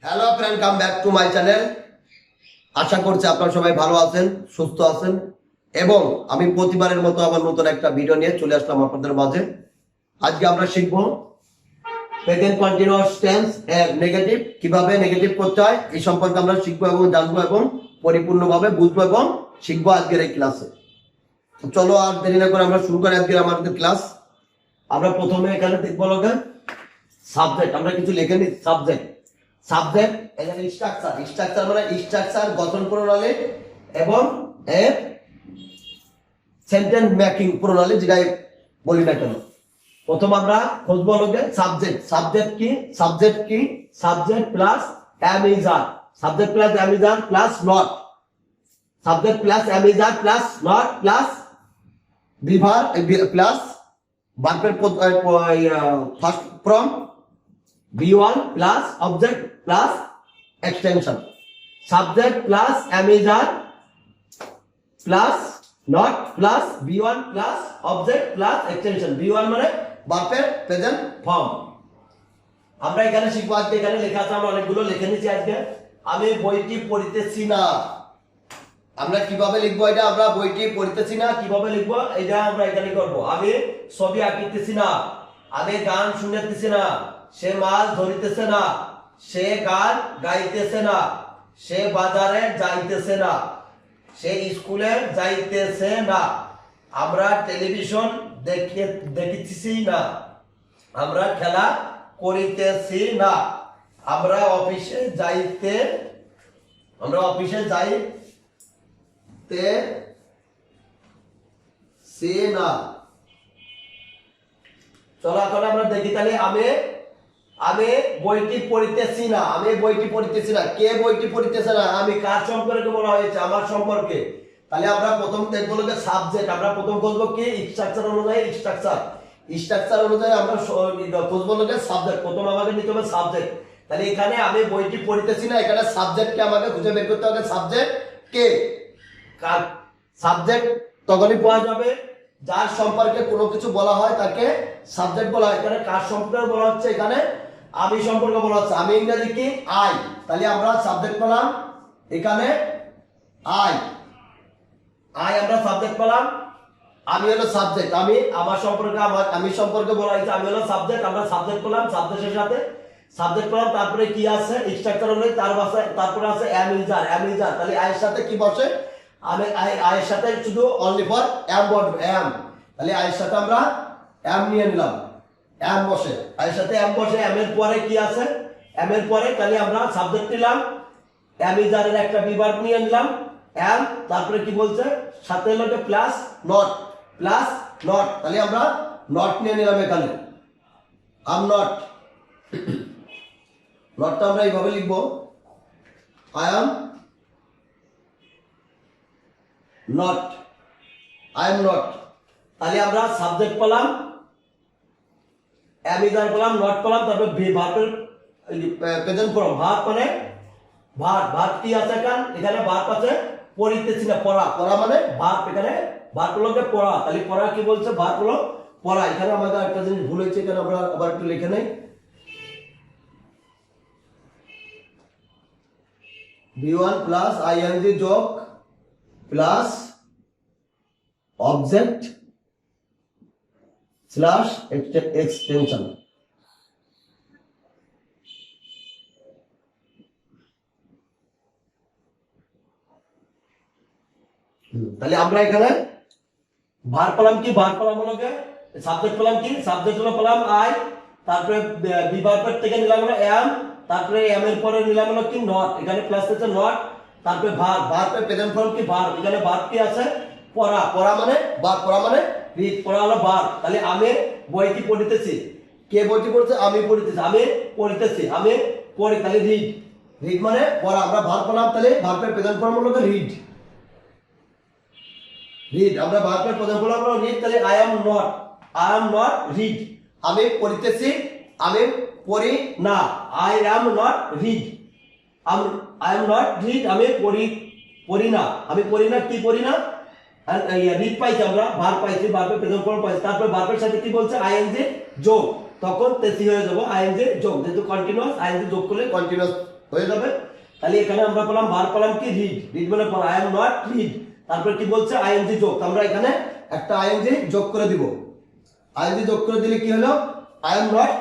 Hello friend, come back to my channel. আশা করছি আপনারা সবাই ভালো আছেন, সুস্থ আছেন এবং আমি প্রতিবারের মতো আবার নতুন একটা ভিডিও নিয়ে চলে আসলাম আপনাদের মাঝে। আজকে আমরা শিখব প্রেজেন্ট কন্টিনিউয়াস টেন্স এর নেগেটিভ, কিভাবে নেগেটিভ করতে হয় এই সম্পর্কে আমরা শিখবো এবং জানবো এবং পরিপূর্ণভাবে বুঝবো এবং শিখবো আজকের এই ক্লাসে। চলো আর দেরি না করে আমরা শুরু করি আজকের আমাদের ক্লাস। আমরা প্রথমে এখানে দেখবো সাবজেক্ট, আমরা কিছু লিখে নিই। সাবজেক্ট এখানে স্ট্রাকচার মানে স্ট্রাকচার, গঠন প্রণালী এবং এর সেন্টেন্স মেকিং প্রণালী, যেটাই বলি না কেন। প্রথম আমরা খুঁজবো subject plus am is are, subject plus am is are plus not, subject plus am is are plus not plus বিভার প্লাস ভার্বের first form V1 plus object plus extension, subject plus amizar plus not plus V1 plus object plus extension, V1 মানে ভার্বের present form. আমরা এখানে শিখবো আজকে, এখানে লেখা আছে, আমরা অনেকগুলো লিখে নিয়েছি আজকে। আমি বইটি পড়িতেছি না, আমরা কিভাবে লিখবো এটা? আমরা বইটি পড়িতেছি না কিভাবে লিখবো এটা আমরা এখানে করব। আমি ছবি আঁকিতেছি না, আমি গান শুনতেছি না, সে মাছ ধরিতেছে না, সে গান গাইতেছে না, সে বাজারে যাইতেছে না, সে স্কুলে যাইতেছে না, আমরা টেলিভিশন দেখিতেছি না, আমরা খেলা করিতেছি না, আমরা অফিসে যাইতেছি না। চলো এখন আমরা দেখি তাহলে আমি বইটি পড়িতেছি না, আমি বইটি পড়িতেছি না, কে বইটি পড়িতেছে না? আমি কার সম্পর্কে বলা হয়েছে? আমার সম্পর্কে। তাহলে আমরা প্রথম দেখবো সাবজেক্ট, আমরা প্রথম খুঁজবো কি স্ট্রাকচার অনুযায়ী, স্ট্রাকচার অনুযায়ী আমরা খুঁজবো সাবজেক্ট। প্রথম আমাকে নিতে হবে সাবজেক্ট। তাহলে এখানে আমি বইটি পড়িতেছি না, এখানে সাবজেক্টকে আমাকে খুঁজে বের করতে হবে। সাবজেক্ট কে? সাবজেক্ট তখনই পাওয়া যাবে যার সম্পর্কে কোনো কিছু বলা হয় তাকে সাবজেক্ট বলা হয়। এখানে কার সম্পর্কে বলা হচ্ছে? এখানে আমি সম্পর্কে বলা হচ্ছে। আমি ইংরেজি কি? আই। তাহলে আমরা সাবজেক্ট পেলাম এখানে আই, আমরা সাবজেক্ট পেলাম। আমি হলো সাবজেক্ট, আমি আমার সম্পর্কে, আমি সম্পর্কে বলা হয়েছে, আমি হলো সাবজেক্ট। আমরা সাবজেক্ট পেলাম, সাবজেক্টের সাথে সাবজেক্ট পেলাম। তারপরে কি আছে? স্ট্রাকচার অনুযায়ী তারপরে আছে অ্যামিজার। তাহলে আয়ের সাথে কি বসে? আমি আয়ের সাথে শুধু অনলি ফর এম বসবে, এম। তাহলে আয়ের সাথে আমরা এম নিয়ে নিলাম, এম বসে, আয়ের সাথে এম বসে। এম এর পরে কি আছে? এম এর পরে তাহলে আমরা সাবজেক্ট নিলাম, অ্যামিজারের একটা বিভাগ নিয়ে নিলাম এম। তারপরে কি বলছে? সাথে হলো প্লাস নট, তাহলে আমরা নট নিয়ে নিলাম এখানে। আম নট, নটটা আমরা এইভাবে লিখবো, আই এম নট, তাহলে আমরা সাবজেক্ট পেলাম, অ্যামিজার পেলাম, নট পেলাম। তারপর ভার্বের প্রেজেন্ট ফর্ম, ভার্ব মানে ভার্ব কি আছে? এখানে ভার্ব আছে পড়িতেছি না, পড়া মানে ভার্ব। এখানে ভার্ব হলো পড়া। তাহলে পড়া কি বলছে? ভার্ব হলো পড়া। এখানে আমাদের একটা জিনিস ভুল হয়েছে, এখানে আমরা আবার একটু লিখে নেই। V1 প্লাস ing যোগ প্লাস অবজেক্ট স্ল্যাশ এক্সটেনশন। তাহলে আমরা এখানে ভার্ব পেলাম কি? ভার্ব পেলাম হলো সাবজেক্ট পেলাম কি? সাবজেক্ট হলো পেলাম আই। তারপরে বিভার্বের থেকে নিলাম হলো এম। তারপরে এম এর পরে নিলাম হলো কি? নট। এখানে প্লাস আছে নট। তারপরে ভার্বের প্রেজেন্ট ফর্ম কি? ভার্ব। এখানে ভার্ব কি আছে? পড়া মানে ভার্ব, পড়া মানে রিড, পড়া হলো ভার্ব। তাহলে আমি বইটি পড়িতেছি, কে বইটি পড়ছে? আমি পড়িতেছি, আমি পড়িতেছি, আমি পড়ি। তাহলে রিড মানে পড়া। আমরা ভার্ব পেলাম, তাহলে ভার্বের প্রেজেন্ট ফর্ম হলো রিড। আমরা ভার্বের প্রেজেন্ট ফর্ম হলো রিড। তাহলে আই এম নট রিড, আমি পড়িতেছি, আমি পড়ি না। I am not read, I am not read, আমি পড়ি না। আমি পড়ি না, কি পড়ি না? রিড পাইছি, আমরা ভার্ব পাইছি, ভার্বের প্রেজেন্ট ফর্ম পাইছি। তারপর ভার্বের সাথে কি বলছে? আইএনজি যোগ, তখন তেসি হয়ে যাব। আইএনজি যোগ, যেহেতু কন্টিনিউয়াস, আইএনজি যোগ করলে কন্টিনিউয়াস হয়ে যাবে। তাহলে এখানে আমরা পেলাম ভার পেলাম কি রিড, রিড মানে পড়া, আই এম নট রিড। তারপর কি বলছে আইএনজি যোগ, আমরা এখানে একটা আইএনজি যোগ করে দিব। আইএনজি যোগ করে দিলে কি হলো, I am not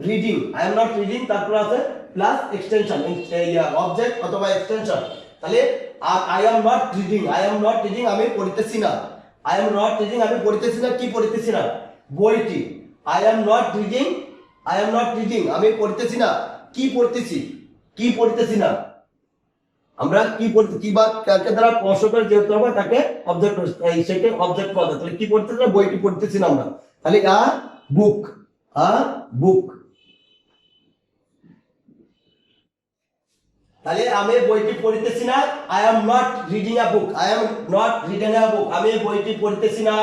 reading, I am not reading, তারপর আছে প্লাস এক্সটেনশন, অবজেক্ট অথবা এক্সটেনশন। তাহলে I am not reading, I am not reading আমি পড়তেছি না, আই এম নট রিডিং আমি পড়তেছি না, কি পড়তেছি না, বইটি। I am not reading, I am not reading আমি পড়তেছি না, কি পড়তেছি, কি পড়তেছি না। আমরা কি পড়তে, কি বা কাকে দ্বারা স্পর্শ করে যেতে হবে তাকে অবজেক্ট, সেটা অবজেক্ট পাওয়া যায়। তাহলে কি পড়তেছি না, বইটি পড়তেছি না আমরা। তাহলে আ বুক, আ বুক। তাহলে আমি বইটি পড়তেছি না, I am not reading a book, I am not reading a book আমি বইটি পড়তেছি না,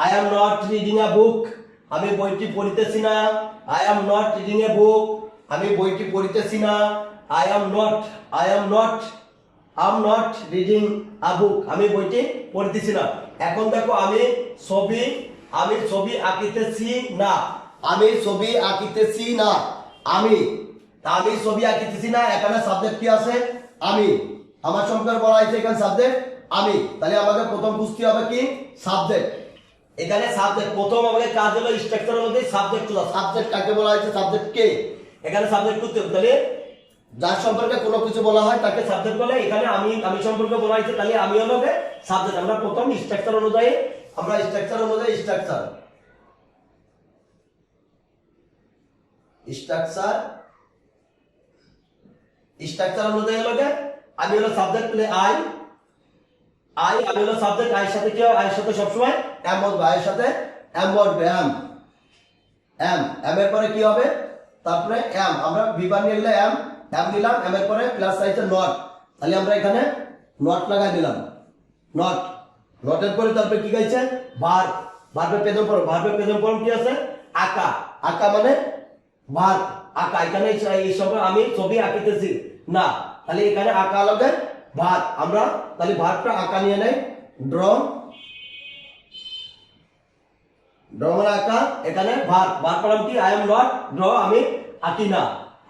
I am not reading a book আমি বইটি পড়তেছি না, I am not reading a book আমি বইটি পড়তেছি না, I am not, I am not, I am not reading a book আমি বইটি পড়তেছি না। এখন দেখো আমি ছবি আঁকিতেছি না, আমি ছবি আঁকিতেছি না, আমি ছবি আঁকিতেছি না, এখানে সাবজেক্ট কি আছে, আমি, আমার সম্পর্কে বলা হয়েছে এখানে সাবজেক্ট আমি। তাহলে আমাকে প্রথম বুঝতে হবে কি সাবজেক্ট, এখানে সাবজেক্ট প্রথম আমাকে কাজ হলো স্ট্রাকচারের মধ্যে সাবজেক্ট তোলা। সাবজেক্ট কাকে বলা হয়েছে, সাবজেক্ট কে, এখানে সাবজেক্ট করতে হবে। তাহলে যার সম্পর্কে কোনো কিছু বলা হয় তাকে সাবজেক্ট বলে, এখানে আমি সম্পর্কে বলা হয়েছে, তাহলে আমি হলো সাবজেক্ট। আমরা প্রথম স্ট্রাকচার অনুযায়ী স্ট্রাকচার অনুযায়ী হলো আমি হলো সাবজেক্ট, তাহলে আমি হলো সাবজেক্ট, আইয়ের সাথে কি হয়, আইয়ের সাথে সবসময় এম বসবে, আইয়ের সাথে এম বসবে, এম এর পরে কি হবে, তারপরে এম, আমরা বিভার নিয়ে গেলে এম নিলাম, এম এর পরে প্লাস সাইজে নট, তাহলে আমরা এখানে নট লাগাই দিলাম, নটের পরে তারপরে কি গাইছে ভার্বের প্রেজেন্ট ফর্ম কি আছে, আঁকা মানে ভার্ব আঁকা। এখানে এই সব আমি ছবি আঁকিতেছি না, তাহলে এখানে আঁকা লগে ভার্ব, আমরা তাহলে ভার্বটা আঁকা নিয়ে নেই, ড্র মানে আঁকা, এখানে ভার্ব পেলাম কি, আই এম নট ড্র আমি আঁকি না,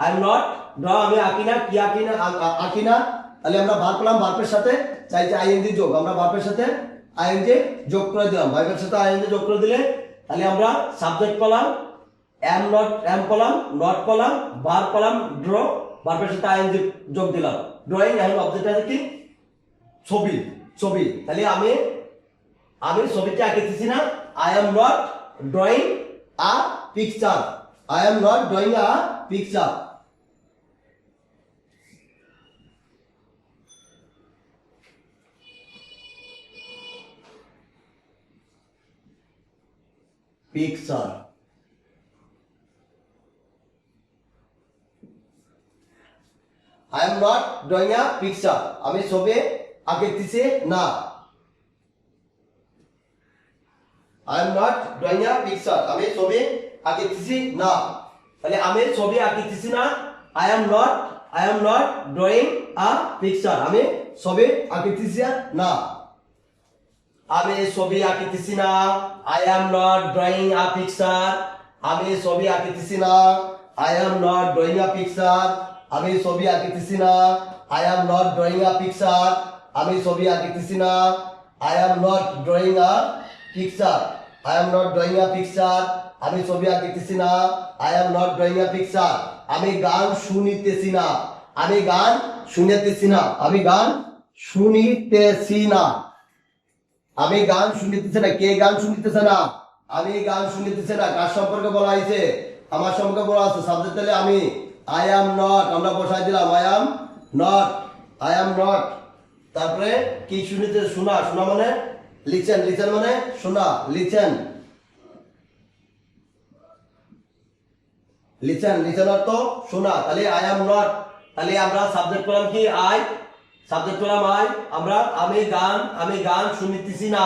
আই এম নট ড্র আমি আঁকি না, কি আঁকি না। তাহলে আমরা ভার্ব পেলাম, ভার্বের সাথে চাইছে আইএনজি যোগ, আমরা ভার্বের সাথে আইএনজি যোগ করে দিলাম, ভার্বের সাথে আইএনজি যোগ করে দিলে তাহলে আমরা সাবজেক্ট পেলাম, এম পেলাম, নট পেলাম, ভার্ব পেলাম, ড্র, ভার্বের সাথে আইএনজি যোগ দিলাম, ড্রয়িং। এখন অবজেক্ট আছে কি, ছবি। তাহলে আমি ছবিটি আঁকিতেছি না, I am not drawing a picture, I am not drawing a picture. I am not drawing a picture আমি ছবি আঁকিতেছি না, I am not drawing a picture আমি ছবি আঁকিতেছি না। তাহলে আমি ছবি আঁকিতেছি না, I am not drawing a picture আমি ছবি আঁকিতেছি না, আমি ছবি আঁকিতেছি না, I am not drawing a picture আমি ছবি আঁকিতেছি না, I am not drawing a picture আমি ছবি আঁকিতেছি না, I am not drawing a picture আমি ছবি আঁকিতেছি না, I am not drawing a picture I am not drawing a picture আমি ছবি আঁকিতেছি না, I am not drawing a picture আমি গান শুনিতেছি না, আমি গান শুনিতেছি না, আমি গান শুনিতেছি না, আমি গান শুনিতেছি না, কে গান শুনিতেছে না, আমি গান শুনিতেছি না। কার সম্পর্কে বলা হয়েছে, আমার সম্পর্কে বলা আছে, সাবজেক্ট তাহলে আমি, I am not আমরা বসাই দিলাম, I am not তারপরে কি শুনিতে, শোনা মানে লিসেন মানে শোনা, লিসেন অর্থ শোনা। তাহলে I am not, তাহলে আমরা সাবজেক্ট পেলাম কি, সাবজেক্ট পেলাম আমি গান শুনিতেছি না,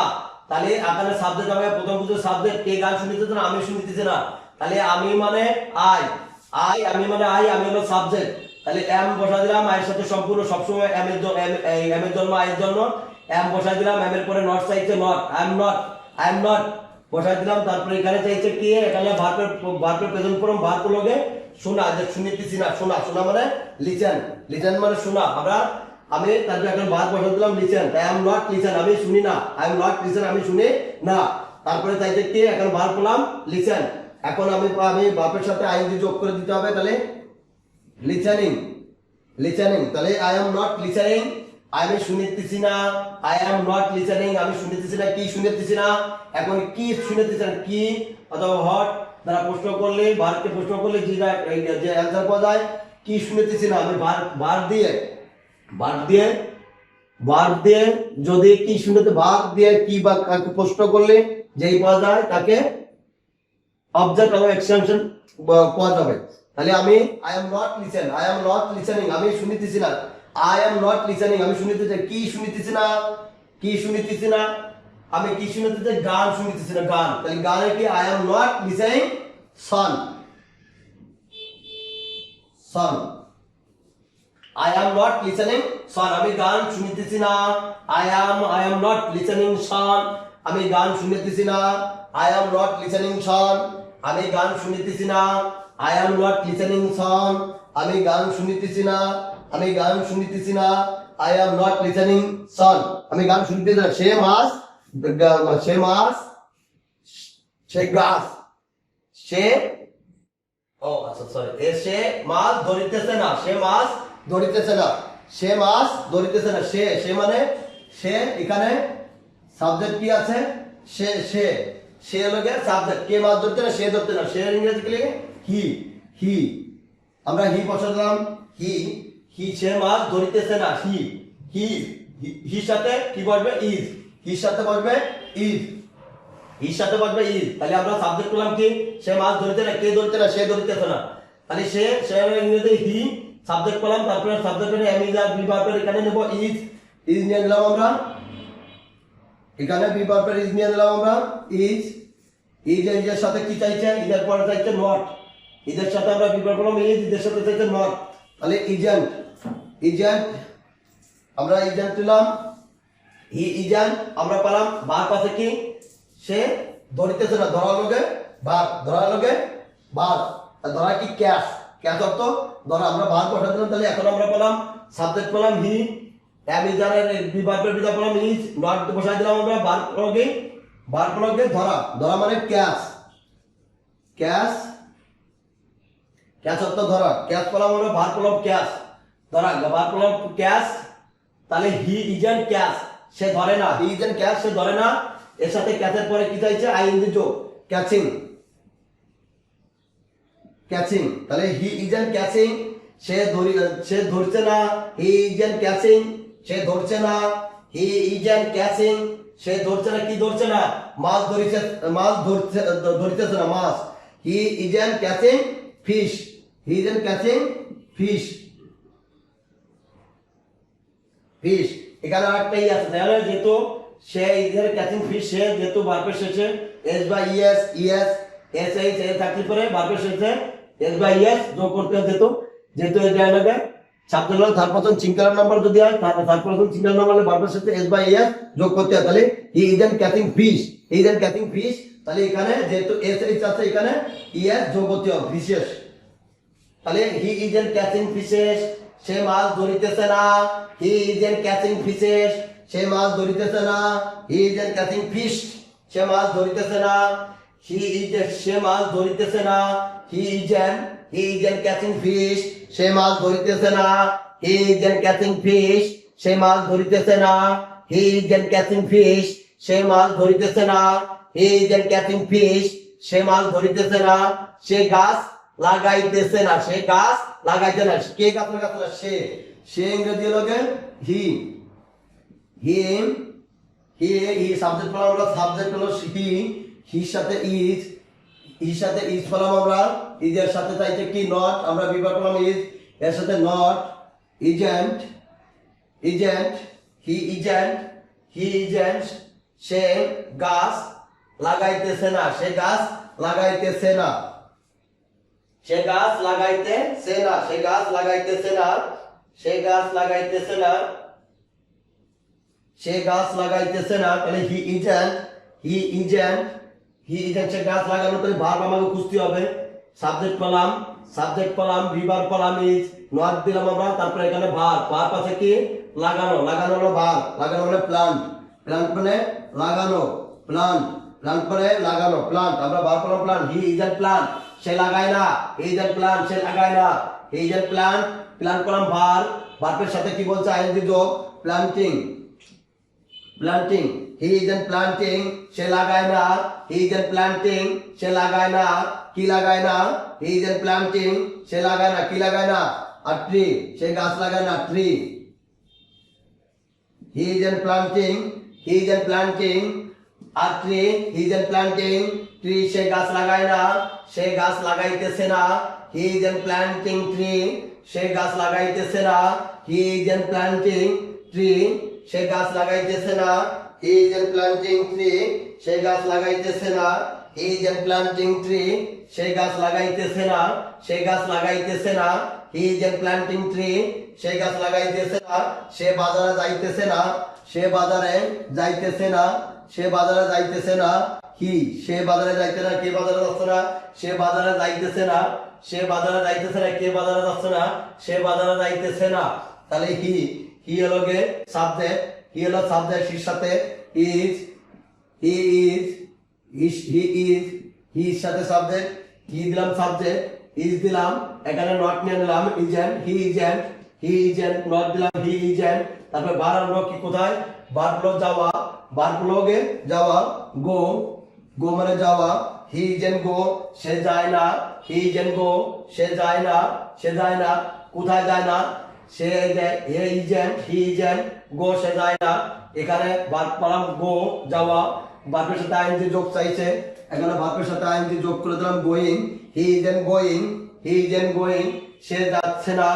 তাহলে এখানে সাবজেক্ট হবে, প্রথম বুঝে সাবজেক্ট, কে গান শুনিতেছে না, আমি শুনিতেছি না, তাহলে আমি মানে আমি মানে আমি হলো সাবজেক্ট, তাহলে এম বসা দিলাম, আয়ের সাথে সম্পূর্ণ সবসময় এম এর জন্য আয়ের জন্য এম বসা দিলাম, এম এর পরে নট চাইছে নট, আই এম নট বসা দিলাম, তারপরে এখানে চাইছে কি, এখানে ভার্বের প্রেজেন্ট ফর্ম ভার্ব লগে শোনা, যে শুনিতেছি না, শোনা মানে লিসেন লিসেন মানে শোনা আমরা আমি তারপরে এখন ভার্ব বসাতে দিলাম listen I am not listen আমি শুনি না আই এম নট লিসেন আমি শুনি না তারপরে চাইছে কি এখন ভার্ব পেলাম লিসেন এখন আমি ভার্বের সাথে আইএনজি যোগ করে দিতে হবে তাহলে লিসেনিং লিসেনিং তাহলে আই এম নট লিসেনিং আমি শুনিতেছি না আই এম নট লিসেনিং আমি শুনিতেছি না কি শুনিতেছি না এখন কি শুনিতেছি না কি অথবা হট দ্বারা প্রশ্ন করলে ভার্বকে প্রশ্ন করলে যে অ্যানসার পাওয়া যায় কি শুনিতেছি না আমি ভার্ব দিয়ে যদি কি শুনতে ভার্ব দিয়ে কি বা প্রশ্ন করলে যেই পাওয়া যায় তাকে অবজেক্ট অথবা এক্সটেনশন পাওয়া যাবে তাহলে আমি আই এম নট লিসেনিং আমি শুনিতেছি না আই এম নট লিসেনিং আমি শুনিতেছি কি শুনিতেছি না আমি কি শুনিতেছি গান শুনিতেছি না গান তাহলে গানে কি I am not listening Son I am not listening song আমি গান শুনতেছি না I am not listening song আমি গান শুনতেছি না I am not listening song আমি গান শুনতেছি না I am not listening song আমি গান শুনতেছি না I am not listening song আমি গান শুনতেছি না সে গাছ সে ও আচ্ছা সরি সে মাছ ধরিতেছে না সে মাছ ধরিতেছে না সে মানে সে এখানে সাবজেক্ট কি আছে সে লগে সাবজেক্ট কে মাছ ধরতে না সে ধরতে না সে ইংরেজি কি লিখে হি আমরা হি বসালাম হি সে মাছ ধরিতেছে না হি সাথে কি বসবে ইজ হির সাথে বসবে ইজ তাহলে আমরা সাবজেক্ট পেলাম কি সে মাছ ধরতে না কে ধরতে না সে ধরিতেছে না তাহলে সে ইংরেজি হি সাবজেক্ট পেলাম তারপরে সাবজেক্টের এম ইজ আর বি ভার্বের এখানে নেব ইজ নিয়ে নিলাম আমরা এখানে বি ভার্বের ইজ নিয়ে নিলাম আমরা ইজ এর সাথে কি চাইছে ইজের পরে চাইছে নট ইজের সাথে আমরা বি ভার্ব পেলাম ইজের সাথে চাইছে নট তাহলে ইজেন্ট আমরা ইজেন্ট পেলাম আমরা পেলাম ভার্ব আছে কি সে ধরিতেছে না ধরা লগে ভার্ব ধরা কি ক্যাশ অর্থ ধরা আমরা ভার্ব বসাতে দিলাম তাহলে এখন আমরা পেলাম সাবজেক্ট পেলাম হি এম ইজ আর বি ভার্বের বিধা পেলাম ইজ নট বসাই দিলাম আমরা ভার্ব লগে ধরা মানে ক্যাশ অর্থ ধরা ক্যাশ পেলাম আমরা ভার্ব পেলাম ক্যাশ ধরা ভার্ব পেলাম ক্যাশ তাহলে হি ইজেন্ট ক্যাশ সে ধরে না সে ধরে না এর সাথে ক্যাচের পরে কি চাইছে আইএনজি যোগ ক্যাচিং তাহলে হি ইজেন্ট ক্যাচিং সে ধরছে না হি ইজেন্ট ক্যাচিং সে ধরছে না হি ইজেন্ট ক্যাচিং সে ধরছে না কি ধরছে না মাছ ধরতেছে না মাছ হি ইজেন্ট ক্যাচিং ফিশ এখানে আরেকটাই আছে তাহলে যেহেতু সে ইজের ক্যাচিং ফিশ সে যেহেতু ভার্বের শেষে এস বা ইএস এস এইচ এ থাকলে পরে ভার্বের শেষে এস বা ইএস যোগ করতে হয় যেহেতু এই ডায়লগে সাবজেক্ট হলো থার্ড পারসন সিঙ্গুলার নাম্বার যদি হয় থার্ড পারসন সিঙ্গুলার নাম্বার হলে ভার্বের সাথে এস বা ইএস যোগ করতে হয় তাহলে হি ইজেন্ট ক্যাচিং ফিশ তাহলে এখানে যেহেতু এস এইচ আছে এখানে ইএস যোগ করতে হবে বিশেষ তাহলে হি ইজেন্ট ক্যাচিং ফিশেস সে মাছ ধরিতেছে না হি ইজেন্ট ক্যাচিং ফিশেস সে মাছ ধরিতেছে না হি ইজেন্ট ক্যাচিং ফিশ সে মাছ ধরিতেছে না সে মাছ ধরিতেছে না হি ইজেন্ট ক্যাচিং ফিশ সে মাছ ধরিতেছে না হি ইজেন্ট ক্যাচিং ফিশ সে মাছ ধরিতেছে না হি ইজেন্ট ক্যাচিং ফিশ সে মাছ ধরিতেছে না হি ইজেন্ট ক্যাচিং ফিশ সে মাছ ধরিতেছে না সে গাছ লাগাইতেছে না কে গাছ লাগাচ্ছে না সে ইংরেজি লগে হি সাবজেক্ট পেলাম আমরা সাবজেক্ট হলো হির সাথে ইজ পেলাম আমরা ইজের সাথে চাইছে কি নট আমরা বিভাগ পেলাম ইজ এর সাথে নট ইজেন্ট হি ইজেন্ট সে গাছ লাগাইতেছে না সে গাছ লাগাইতেছে না তাহলে হি ইজেন্ট সে গাছ লাগানো তাহলে ভার্ব আমাকে খুঁজতে হবে সাবজেক্ট পেলাম ভি ভার্ব পেলাম ইজ নট দিলাম আমরা, তারপরে এখানে ভার্ব, ভার্ব আছে কি লাগানো, লাগানো হলো ভার্ব, লাগানো হলো প্লান্ট, প্লান্ট মানে লাগানো, প্লান্ট, প্লান্ট মানে লাগানো, প্লান্ট, আমরা ভার্ব করলাম plant, he is a plant, সে লাগায় না, হি ইজ এ প্লান্ট, সে লাগায় না, he is a plant, plant করলাম ভার্ব, ভার্বের সাথে কি বলছে আইএনজি যোগ, planting, planting, he is a planting, সে লাগায় না, হি ইজ এ প্লান্টিং, সে লাগায় না, কি লাগায় না, হি ইজ এ প্লান্টিং, সে লাগায় না, কি লাগায় না, আর ট্রি, সে গাছ লাগায় না, tree, he is a planting, he is a planting a tree, he is planting tree, সে গাছ লাগায় না, সে গাছ লাগাইতেছে না, he is planting tree, সে গাছ লাগাইতেছে না, he is planting tree, সে গাছ লাগাইতেছে না, he is planting tree, সে গাছ লাগাইতেছে না, he is planting tree, সে গাছ লাগাইতেছে না, সে গাছ লাগাইতেছে না, he is planting tree, সে গাছ লাগাইতেছে না, সে বাজারে যাইতেছে না, সে বাজারে যাইতেছে না, সে বাজারে যাইতেছে না, হি, সে বাজারে যাইতে না, কে বাজারে যাচ্ছে না, সে বাজারে যাইতেছে না, সে বাজারে যাইতেছে না, কে বাজারে যাচ্ছে না, সে বাজারে যাইতেছে না, তাহলে হি হলো গে সাবজেক্ট, হি হলো সাবজেক্ট, হির সাথে ইজ, হি ইজ, হির সাথে সাবজেক্ট, হি দিলাম সাবজেক্ট, ইজ দিলাম, এখানে নট নিয়ে নিলাম, ইজেন্ট, হি ইজেন্ট, নট দিলাম, হি ইজেন্ট, তারপরে বাড়ানো কি কোথায়, বাড়লো যাওয়া, বারগুলোকে যাওয়া, গো, গো মানে যাওয়া, হি ইজেন্ট গো, সে যায় না, হি ইজেন্ট গো, সে যায় না, সে যায় না, কোথায় যায় না, সে হে ইজেন্ট, হি ইজেন্ট গো, সে যায় না, এখানে ভার্ব পেলাম গো যাওয়া, ভার্বের সাথে আইএনজি যোগ চাইছে, এখানে ভার্বের সাথে আইএনজি যোগ করে দিলাম going, he isn't going, he isn't going, সে যাচ্ছে না,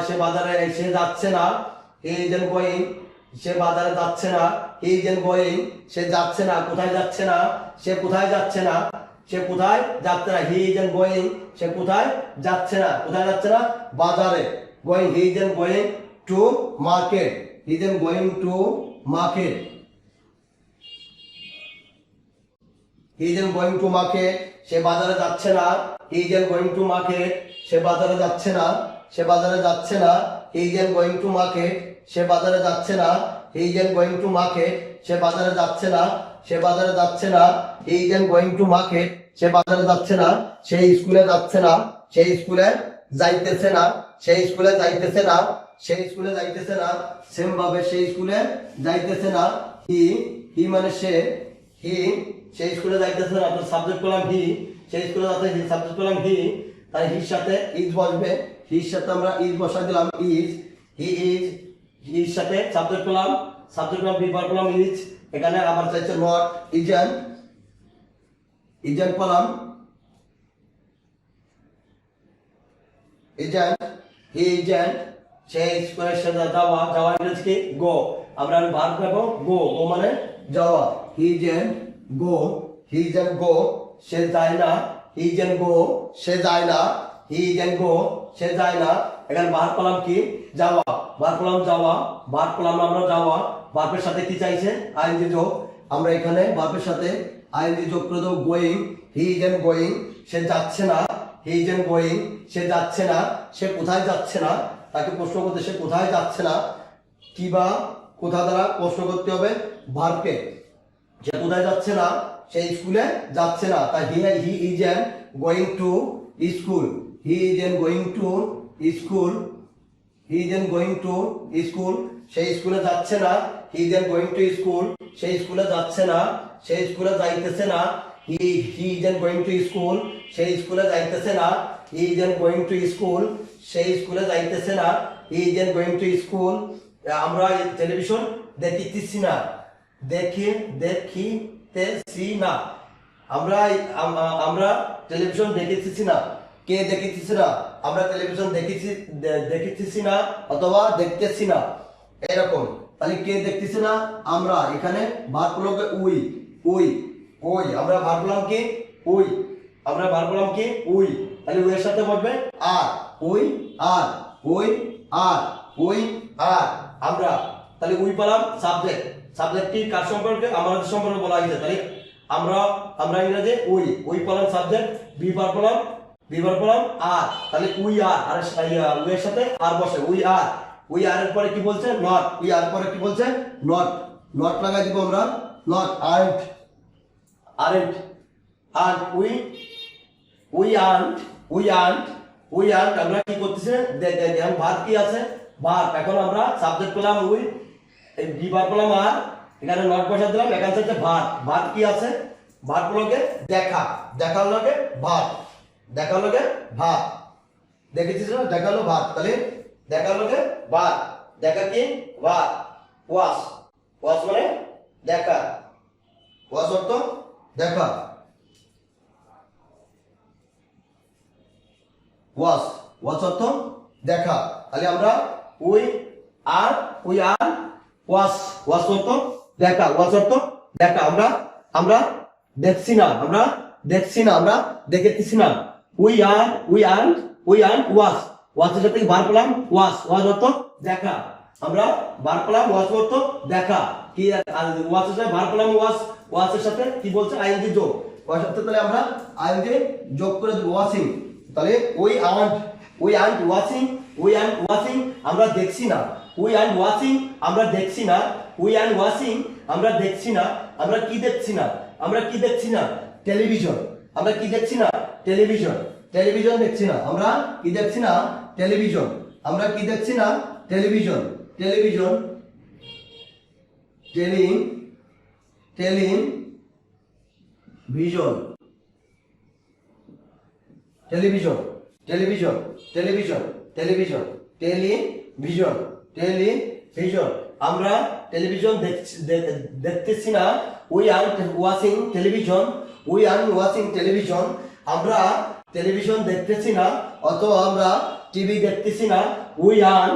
সে বাজারে, সে যাচ্ছে না, হি ইজেন্ট গোয়িং, সে বাজারে যাচ্ছে না, হি ইজ গোয়িং, সে যাচ্ছে না, কোথায় যাচ্ছে না, সে কোথায় যাচ্ছে না, সে কোথায় যাচ্ছে না, হি ইজ গোয়িং, সে কোথায় যাচ্ছে না, কোথায় যাচ্ছে না, বাজারে, going, he is going to market, he is going to market, he is going to market, সে বাজারে যাচ্ছে না, he is going to market, সে বাজারে যাচ্ছে না, সে বাজারে যাচ্ছে না, he is going to market, সে বাজারে যাচ্ছে না, he is going to market, সে বাজারে যাচ্ছে না, সে বাজারে যাচ্ছে না, he is going to market, সে বাজারে যাচ্ছে না, সে স্কুলে যাচ্ছে না, সে স্কুলে যাইতেছে না, সে স্কুলে যাইতেছে না, সে স্কুলে যাইতেছে না, সেম ভাবে সে স্কুলে যাইতেছে না, হি মানে সে, সে স্কুলে যাইতেছে না, তো সাবজেক্ট পেলাম হি, সে স্কুলে যাচ্ছে, হি সাবজেক্ট পেলাম হি, তাই হির সাথে ইজ বসবে, হির সাথে আমরা ইজ বসাই দিলাম, ইজ, হি ইজ, হির সাথে সাবজেক্ট পেলাম, বিভার পেলাম ইজ, এখানে আবার চাইছে নট, ইজেন্ট, পেলাম, ইজেন্ট, হি ইজেন্ট, সে স্কুলের সাথে যাওয়া, যাওয়া ইংরেজি কি গো, আমরা ভার্ব নেব গো, গো মানে যাওয়া, হি ইজেন্ট গো, হি ইজেন্ট গো, সে যায় না, হি ইজেন্ট গো, সে যায় না, হি ইজেন্ট গো, সে যায় না, এখানে ভার্ব পেলাম কি যাওয়া, ভার্ব পেলাম যাওয়া, ভার্ব পেলাম আমরা যাওয়া, ভার্বের সাথে কি চাইছে আইএনজি যোগ, আমরা এখানে ভার্বের সাথে আইএনজি যোগ করে দেব, গোয়িং, হি ইজেন্ট গোয়িং, সে যাচ্ছে না, হি ইজেন্ট গোয়িং, সে যাচ্ছে না, সে কোথায় যাচ্ছে না, তাকে প্রশ্ন করতে, সে কোথায় যাচ্ছে না, কি বা কোথা দ্বারা প্রশ্ন করতে হবে ভার্বকে, সে কোথায় যাচ্ছে না, সে স্কুলে যাচ্ছে না, তাই he isn't going to school, he isn't going to school, he isn't going to school, সে স্কুলে যাচ্ছে না, he isn't going to school, সে স্কুলে যাচ্ছে না, সে স্কুলে যাইতেছে না, he isn't going to school, সে স্কুলে যাইতেছে না, he isn't going to school, সে স্কুলে যাইতেছে না, he isn't going to school, আমরা টেলিভিশন দেখিতেছি না, দেখিতেছি না, আমরা টেলিভিশন দেখিতেছি না, কে দেখিতেছি না, আমরা টেলিভিশন দেখিতেছি না অথবা দেখতেছি না, এরকম, তাহলে কে দেখতেছি না, আমরা, এখানে ভার্ব গুলোকে উই, আমরা ভার্ব বললাম কি উই, আমরা ভার্ব বললাম কি উই, তাহলে উই এর সাথে বলবে আর, উই আর, আমরা, তাহলে উই পেলাম সাবজেক্ট কি কার সম্পর্কে, আমাদের সম্পর্কে বলা হয়েছে, তাহলে আমরা ইংরেজি উই পেলাম সাবজেক্ট, বি ভার্ব পেলাম বিভার পেলাম আর, তাহলে উই আর, আর উই এর সাথে আর বসে, উই আর এর পরে কি বলছে নট, উই আর পরে কি বলছে নট, নট লাগাই দিব আমরা, not art, art art we art, we art আমরা কি করতেছি দেখেন ভার্ব কি আছে, ভার্ব। এখন আমরা সাবজেক্ট পেলাম উই, এই বিভার পেলাম আর, এখানে নট বসা দিলাম, এখান থেকে ভার্ব, ভার্ব কি আছে, ভার্ব লগে দেখা, দেখার লগে ভার্ব, দেখার লগে ভার্ব, দেখেছিস না দেখালো ভার্ব, তাহলে দেখার লগে ভার্ব, দেখা কি ভার্ব, ওয়াশ, ওয়াশ মানে দেখা, ওয়াশ অর্থ দেখা, ওয়াশ, ওয়াশ অর্থ দেখা, তাহলে আমরা উই আর ওয়াশ, ওয়াশ অর্থ দেখা, ওয়াশ অর্থ দেখা, আমরা দেখছি না, আমরা দেখছি না, আমরা দেখেছি না, উই আর ওয়াশ, ওয়াশের সাথে বার পেলাম ওয়াশ, ওয়াশ অর্থ দেখা, আমরা বার পেলাম ওয়াশ অর্থ দেখা, কি ওয়াশের সাথে বার পেলাম ওয়াশ, ওয়াশের সাথে কি বলছে আইএনজি যোগ, ওয়াশ সাথে তাহলে আমরা আইএনজি যোগ করে দেব ওয়াশিং, তাহলে উই আন্ট ওয়াশিং আমরা দেখছি না, উই আন্ট ওয়াশিং আমরা দেখছি না, উই আন্ট ওয়াশিং আমরা দেখছি না, আমরা কি দেখছি না, আমরা কি দেখছি না টেলিভিশন, আমরা কি দেখছি না টেলিভিশন, টেলিভিশন দেখছি না, আমরা কি দেখছি না টেলিভিশন, আমরা কি দেখছি না television, television telling vision, television television television television television television আমরা টেলিভিশন দেখতেছি না, we aren't watching television, we aren't watching television আমরা টেলিভিশন দেখতেছি না, অথবা আমরা টিভি দেখতেছি না, we aren't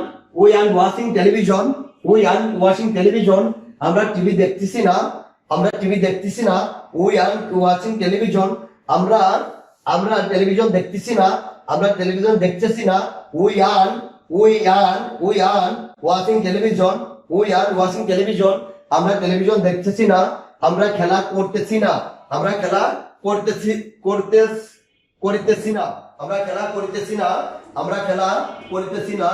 watching television, we aren't watching television আমরা টিভি দেখতেছি না, আমরা টিভি দেখতেছি না, উই আন্ট ওয়াচিং টেলিভিশন আমরা টেলিভিশন দেখতেছি না, আমরা টেলিভিশন দেখতেছি না, we aren't watching television, we aren't watching television আমরা টেলিভিশন দেখতেছি না, আমরা খেলা করতেছি না, আমরা খেলা করিতেছি না, আমরা খেলা করিতেছি না, আমরা খেলা করিতেছি না,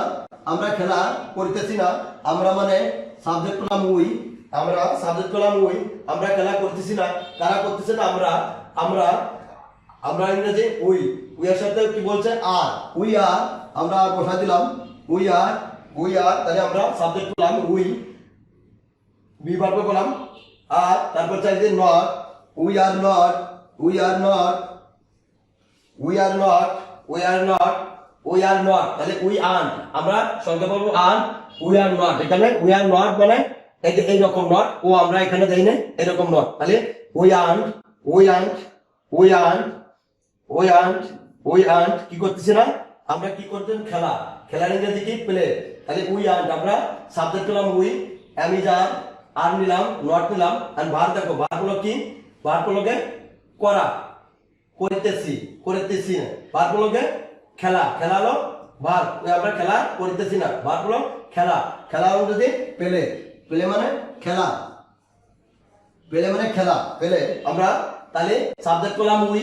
আমরা খেলা করিতেছি না, আমরা মানে সাবজেক্ট পেলাম উই, আমরা সাবজেক্ট পেলাম উই, আমরা খেলা করতেছি না, কারা করতেছে না আমরা ইংরেজি উই এর সাথে কি বলছে আর, উই আর আমরা বসা দিলাম উই আর তাহলে আমরা সাবজেক্ট পেলাম উই, বিভার্ব পেলাম আর, তারপর চাইছে নট, উই আর নট তাহলে উই আর্ন, আমরা সংখ্যা পাবো আর্ন, উই আর নট, এখানে উই আর নট মানে এইরকম নট, ও আমরা এখানে দেই না এরকম নট, তাহলে উই আর্ন কি করতেছি না, আমরা কি করতেন খেলা, খেলার ইংরেজি কি প্লে, তাহলে উই আর্ন আমরা সাবজেক্ট পেলাম উই, অ্যামিজার আর নিলাম, নট নিলাম, আর ভার্ব দেখো ভার্ব হলো কি, ভার্ব হলোকে করা, করিতেছি ভার্ব হলোকে খেলা, খেলা হলো ভার্ব, আমরা খেলা করিতেছি না, ভার্ব হলো খেলা, খেলা ইংরেজি পেলে, পেলে মানে খেলা, পেলে আমরা তাহলে সাবজেক্ট পেলাম উই,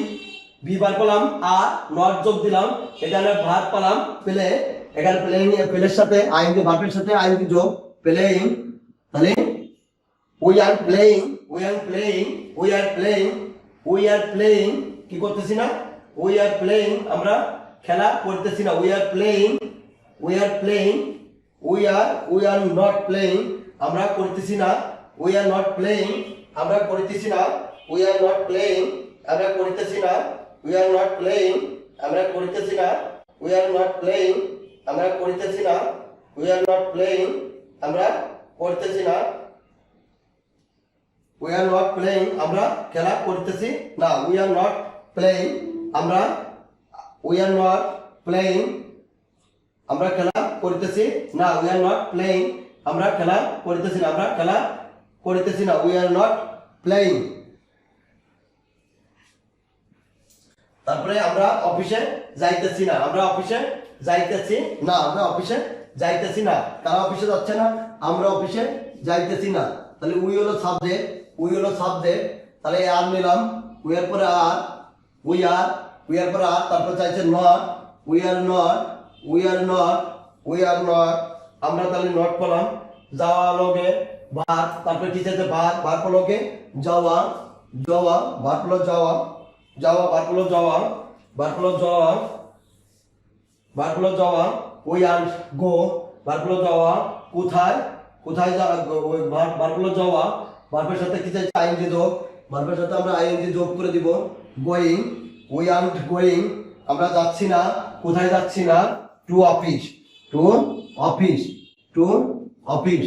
বিভার পেলাম আর, নট যোগ দিলাম, এখানে ভার্ব পেলাম প্লে, এখানে প্লের সাথে আইএনজি ভার্বের সাথে আইএনজি যোগ প্লেইং, তাহলে উই আর প্লেইং কি করতেছি না, উই আর প্লেইং আমরা খেলা করতেছি না, we are playing we are not playing আমরা করতেছি না, উই আর নট প্লেইং আমরা করতেছি না, উই আর নট প্লেইং আমরা করতেছি না, উই আর নট প্লেইং আমরা করতেছি না, উই আর নট প্লেইং আমরা করতেছি না, উই আর নট প্লেইং আমরা করতেছি না, উই আর নট প্লেইং আমরা খেলা করতেছি না, উই আর নট প্লেইং আমরা খেলা করতেছি না, উই আর নট প্লেইং আমরা খেলা করতেছি না, আমরা খেলা করতেছি না, উই আর নট প্লেইং। তারপরে আমরা অফিসে যাইতেছি না, আমরা অফিসে যাইতেছি না, কারা অফিসে যাচ্ছে না, আমরা অফিসে যাইতেছি না, তাহলে উই হলো সাবজেক্ট, তাহলে আর নিলাম, উই এর পরে আর, উই আর পর আর, তারপর চাইছে not, we are not, we are not, we are not. আমরা তাহলে নট পেলাম। যাওয়া লগে ভাত, তারপরে কি চাইছে ভাত, ভাত লগে যাওয়া, যাওয়া ভাত হলো যাওয়া, যাওয়া ভাত হলো যাওয়া, ভাত হলো যাওয়া, ভাত হলো যাওয়া। উই আর গো, ভাত হলো যাওয়া, কোথায়, কোথায় যাওয়া, ওই ভাত হলো যাওয়া, ভার্বের সাথে কি চাইছে আইএনজি যোগ, ভার্বের সাথে আমরা আইএনজি যোগ করে দিব। গোয়িং, উই আরন্ট গোয়িং, আমরা যাচ্ছি না, কোথায় যাচ্ছি না, to office, to office, to office.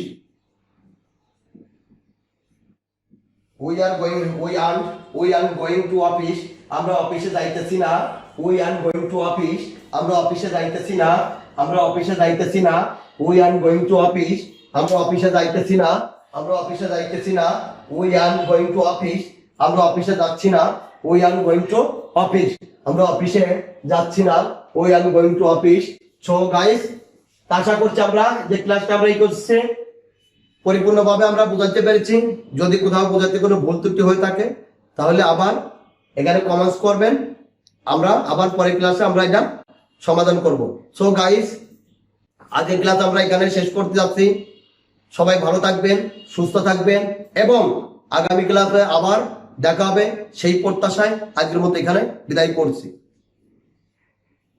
We are going, we aren't going to office, আমরা অফিসে যাইতেছি না। We aren't going to office, আমরা অফিসে যাইতেছি না, আমরা অফিসে যাইতেছি না। We aren't going to office, আমরা অফিসে যাইতেছি না, আমরা অফিসে যাইতেছি না। We aren't going to office, আমরা অফিসে যাচ্ছি না। We aren't going to office, আমরা অফিসে যাচ্ছি না। We aren't going to office. So guys, আশা করছি আমরা যে ক্লাসটা আমরা এই করছি পরিপূর্ণভাবে আমরা বোঝাতে পেরেছি। যদি কোথাও বোঝাতে কোনো ভুল ত্রুটি হয়ে থাকে তাহলে আবার এখানে কমেন্টস করবেন, আমরা আবার পরের ক্লাসে আমরা এটা সমাধান করব। সো গাইস, আজকের ক্লাস আমরা এখানে শেষ করতে যাচ্ছি। সবাই ভালো থাকবেন, সুস্থ থাকবেন এবং আগামী ক্লাসে আবার দেখা হবে সেই প্রত্যাশায় আজকের মতো এখানে বিদায় করছি।